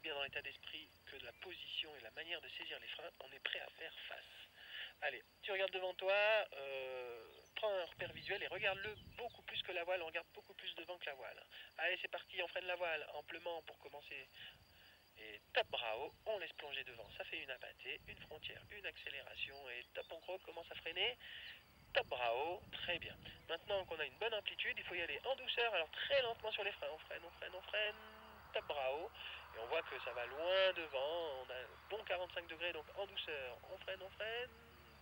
aussi bien dans l'état d'esprit que de la position et la manière de saisir les freins, on est prêt à faire face. Allez, tu regardes devant toi, prends un repère visuel et regarde-le beaucoup plus que la voile, on regarde beaucoup plus devant que la voile. Allez, c'est parti, on freine la voile amplement pour commencer. Et top, bravo, on laisse plonger devant, ça fait une abattée, une frontière, une accélération, et top, on recommence à freiner. Top, bravo, très bien. Maintenant qu'on a une bonne amplitude, il faut y aller en douceur, alors très lentement sur les freins, on freine, on freine, on freine, top, bravo. Et on voit que ça va loin devant, on a un bon 45 degrés, donc en douceur, on freine,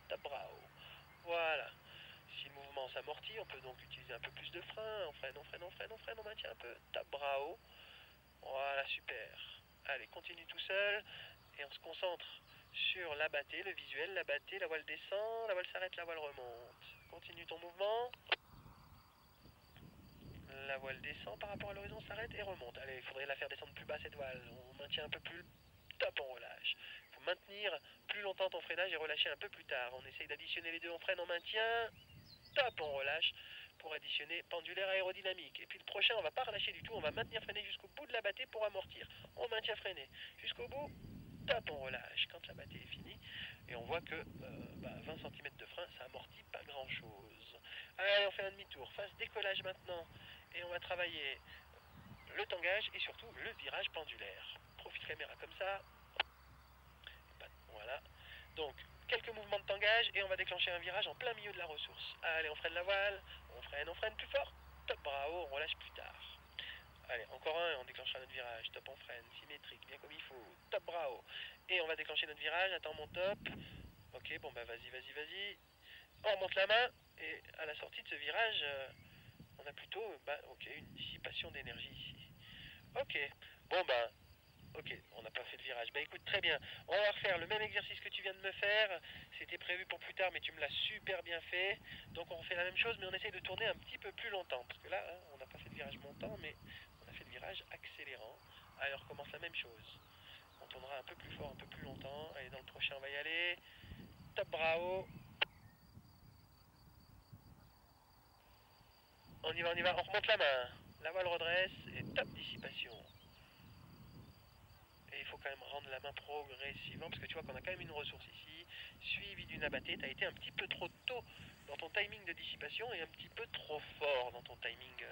top, bravo. Voilà. Si le mouvement s'amortit, on peut donc utiliser un peu plus de frein, on freine, on freine, on freine, on freine, on maintient un peu, top, bravo. Voilà, super. Allez, continue tout seul, et on se concentre sur l'abatté, le visuel, l'abatté, la voile descend, la voile s'arrête, la voile remonte. Continue ton mouvement. La voile descend par rapport à l'horizon, s'arrête et remonte. Allez, il faudrait la faire descendre plus bas cette voile. On maintient un peu plus. Top, on relâche. Il faut maintenir plus longtemps ton freinage et relâcher un peu plus tard. On essaye d'additionner les deux, on freine, on maintient. Top, on relâche pour additionner pendulaire aérodynamique. Et puis le prochain, on va pas relâcher du tout, on va maintenir freiné jusqu'au bout de la battée pour amortir. On maintient freiné jusqu'au bout. Top, on relâche quand la battée est finie. Et on voit que 20 cm de frein, ça amortit pas grand chose. Allez, on fait un demi-tour. Phase décollage maintenant. Et on va travailler le tangage et surtout le virage pendulaire. Profil caméra comme ça. Voilà. Donc, quelques mouvements de tangage et on va déclencher un virage en plein milieu de la ressource. Allez, on freine la voile. On freine plus fort. Top, bravo, on relâche plus tard. Allez, encore un et on déclenchera notre virage. Top, on freine, symétrique, bien comme il faut. Top, bravo. Et on va déclencher notre virage. Attends mon top. Ok, bon bah vas-y. On remonte la main et à la sortie de ce virage, on a plutôt une dissipation d'énergie ici. Ok, bon bah ok, on n'a pas fait le virage. Bah écoute, très bien. On va refaire le même exercice que tu viens de me faire. C'était prévu pour plus tard, mais tu me l'as super bien fait. Donc on refait la même chose, mais on essaye de tourner un petit peu plus longtemps. Parce que là, on n'a pas fait le virage montant, mais on a fait le virage accélérant. Allez, on recommence la même chose. On tournera un peu plus fort, un peu plus longtemps. Allez, dans le prochain, on va y aller. Top, bravo. On y va, on remonte la main. La voile redresse et top, dissipation. Et il faut quand même rendre la main progressivement, parce que tu vois qu'on a quand même une ressource ici, suivie d'une abattée. Tu as été un petit peu trop tôt dans ton timing de dissipation et un petit peu trop fort dans ton timing,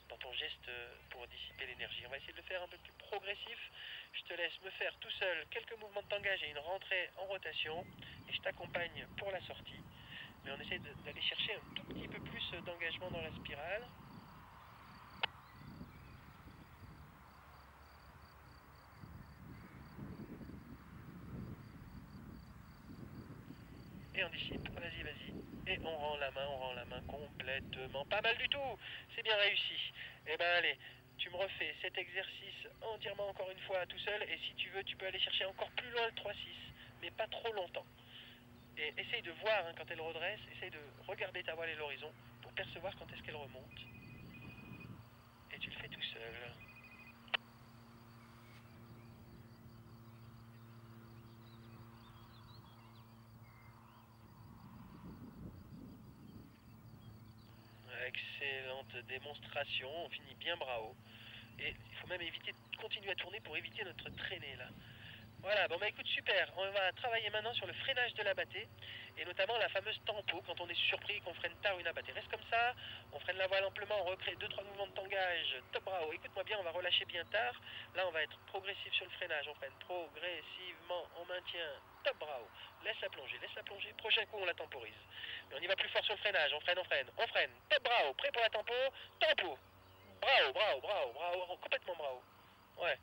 dans ton geste pour dissiper l'énergie. On va essayer de le faire un peu plus progressif. Je te laisse me faire tout seul quelques mouvements de tangage et une rentrée en rotation, et je t'accompagne pour la sortie. Mais on essaie d'aller chercher un tout petit peu plus d'engagement dans la spirale. Et on dissipe, vas-y. Et on rend la main complètement. Pas mal du tout, c'est bien réussi. Et ben allez, tu me refais cet exercice entièrement encore une fois tout seul. Et si tu veux, tu peux aller chercher encore plus loin le 3-6, mais pas trop longtemps. Et essaye de voir quand elle redresse, essaye de regarder ta voile et l'horizon pour percevoir quand est-ce qu'elle remonte. Et tu le fais tout seul. Excellente démonstration, on finit bien bravo. Et il faut même éviter de continuer à tourner pour éviter notre traînée là. Voilà, bon bah écoute, super. On va travailler maintenant sur le freinage de l'abattée, et notamment la fameuse tempo, quand on est surpris qu'on freine tard une abattée. Reste comme ça, on freine la voile amplement, on recrée 2-3 mouvements de tangage. Top, bravo, écoute-moi bien, on va relâcher bien tard. Là, on va être progressif sur le freinage, on freine progressivement, on maintient. Top, bravo. Laisse-la plonger. Prochain coup, on la temporise. Mais on y va plus fort sur le freinage, on freine. Top, bravo, prêt pour la tempo. Bravo, complètement bravo. Ouais.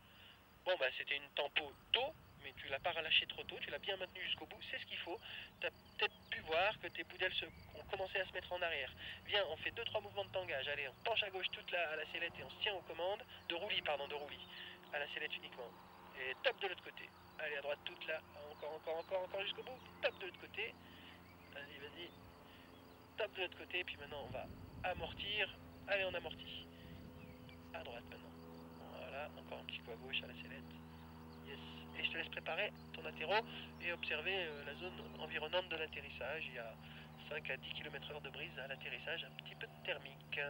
Bon, bah c'était une tempo tôt, mais tu l'as pas relâché trop tôt, tu l'as bien maintenu jusqu'au bout, c'est ce qu'il faut. Tu as peut-être pu voir que tes boudelles ont commencé à se mettre en arrière. Viens, on fait 2-3 mouvements de tangage. Allez, on penche à gauche toute à la sellette et on se tient aux commandes. De roulis. À la sellette uniquement. Et top de l'autre côté. Allez, à droite toute là. Encore jusqu'au bout. Top de l'autre côté. Vas-y. Top de l'autre côté. Puis maintenant, on va amortir. Allez, on amortit. À droite maintenant. Voilà, encore un petit coup à gauche à la sellette. Yes. Et je te laisse préparer ton atterro et observer la zone environnante de l'atterrissage. Il y a 5 à 10 km/h de brise à l'atterrissage, un petit peu de thermique.